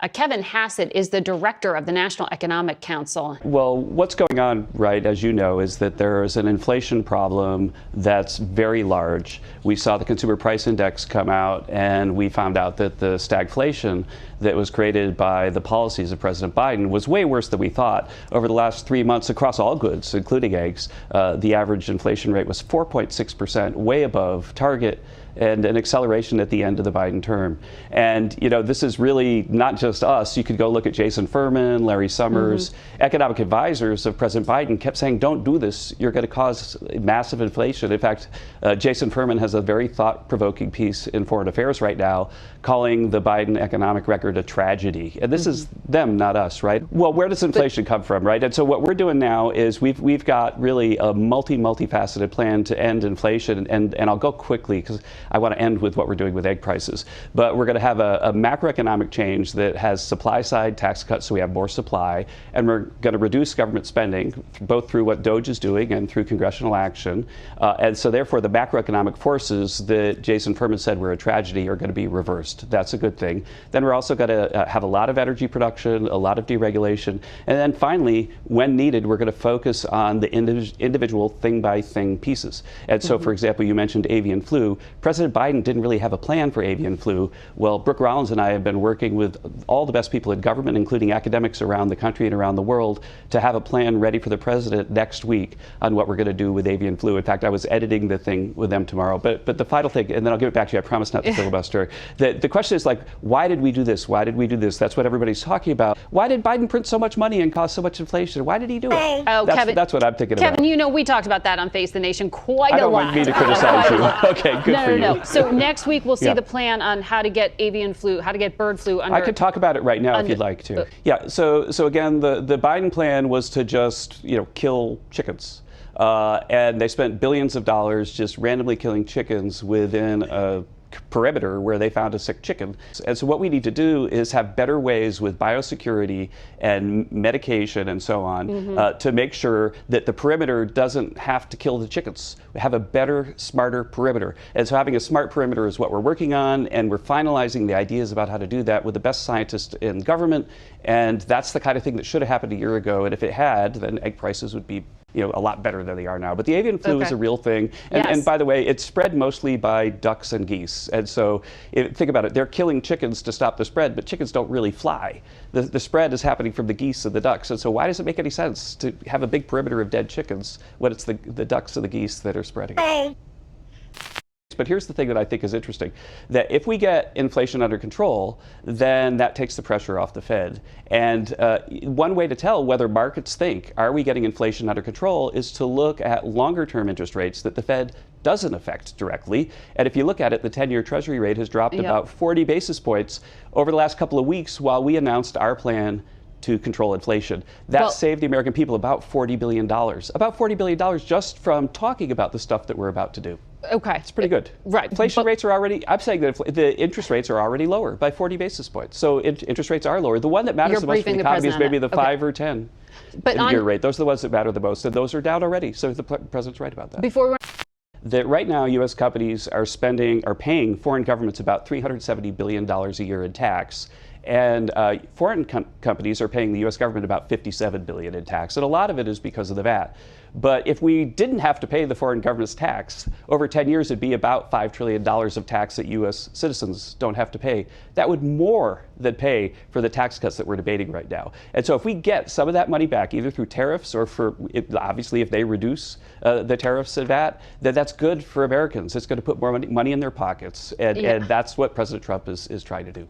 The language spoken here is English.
Kevin Hassett is the director of the National Economic Council. Well, what's going on, right, as you know, is that there is an inflation problem that's very large. We saw the consumer price index come out, and we found out that the stagflation that was created by the policies of President Biden was way worse than we thought. Over the last 3 months, across all goods, including eggs, the average inflation rate was 4.6%, way above target, and an acceleration at the end of the Biden term. And, you know, this is really not just us. You could go look at Jason Furman, Larry Summers. Economic advisors of President Biden kept saying, don't do this. You're going to cause massive inflation. In fact, Jason Furman has a very thought-provoking piece in Foreign Affairs right now calling the Biden economic record a tragedy. And this is them, not us, right? Well, where does inflation come from, right? And so what we're doing now is we've got really a multifaceted plan to end inflation. And I'll go quickly because I want to end with what we're doing with egg prices. But we're going to have a macroeconomic change that has supply-side tax cuts so we have more supply. And we're going to reduce government spending, both through what DOGE is doing and through congressional action. And so therefore, the macroeconomic forces that Jason Furman said were a tragedy are going to be reversed. That's a good thing. Then we're also going to have a lot of energy production, a lot of deregulation. And then finally, when needed, we're going to focus on the individual thing-by-thing pieces. And so, for example, you mentioned avian flu. President Biden didn't really have a plan for avian flu. Well, Brooke Rollins and I have been working with all the best people in government, including academics around the country and around the world, to have a plan ready for the president next week on what we're going to do with avian flu. In fact, I was editing the thing with them tomorrow. But the final thing, and then I'll give it back to you, I promise not to filibuster. The question is, like, why did we do this? Why did we do this? That's what everybody's talking about. Why did Biden print so much money and cause so much inflation? Why did he do it? Oh, Kevin, that's what I'm thinking about. Kevin, you know, we talked about that on Face the Nation quite a lot. I don't want me to criticize you. Okay, good for you. No. So next week we'll see the plan on how to get avian flu, how to get bird flu under. I could talk about it right now if you'd like to. Yeah. So again, the Biden plan was to just kill chickens, and they spent billions of dollars just randomly killing chickens within a perimeter where they found a sick chicken. And so what we need to do is have better ways with biosecurity and medication and so on to make sure that the perimeter doesn't have to kill the chickens. We have a better, smarter perimeter. And so having a smart perimeter is what we're working on, and we're finalizing the ideas about how to do that with the best scientists in government. And that's the kind of thing that should have happened a year ago. And if it had, then egg prices would be a lot better than they are now. But the avian flu is a real thing. And by the way, it's spread mostly by ducks and geese. And so think about it. They're killing chickens to stop the spread, but chickens don't really fly. The spread is happening from the geese and the ducks. And so why does it make any sense to have a big perimeter of dead chickens when it's the ducks and the geese that are spreading? But here's the thing that I think is interesting, that if we get inflation under control, then that takes the pressure off the Fed. And one way to tell whether markets think, are we getting inflation under control, is to look at longer-term interest rates that the Fed doesn't affect directly. And if you look at it, the 10-year Treasury rate has dropped about 40 basis points over the last couple of weeks while we announced our plan to control inflation. That saved the American people about $40 billion. About $40 billion just from talking about the stuff that we're about to do. Okay. It's pretty good. Right. Inflation rates are already, I'm saying that the interest rates are already lower by 40 basis points. So interest rates are lower. The one that matters the most for the economy is maybe the 5 or 10 year rate. Those are the ones that matter the most, and those are down already. So the president's right about that. Before we that right now, U.S. companies are paying foreign governments about $370 billion a year in tax. And foreign companies are paying the U.S. government about $57 billion in tax, and a lot of it is because of the VAT. But if we didn't have to pay the foreign government's tax, over 10 years it'd be about $5 trillion of tax that U.S. citizens don't have to pay. That would more than pay for the tax cuts that we're debating right now. And so if we get some of that money back, either through tariffs or obviously if they reduce the tariffs and VAT, then that's good for Americans. It's going to put more money in their pockets, and that's what President Trump is trying to do.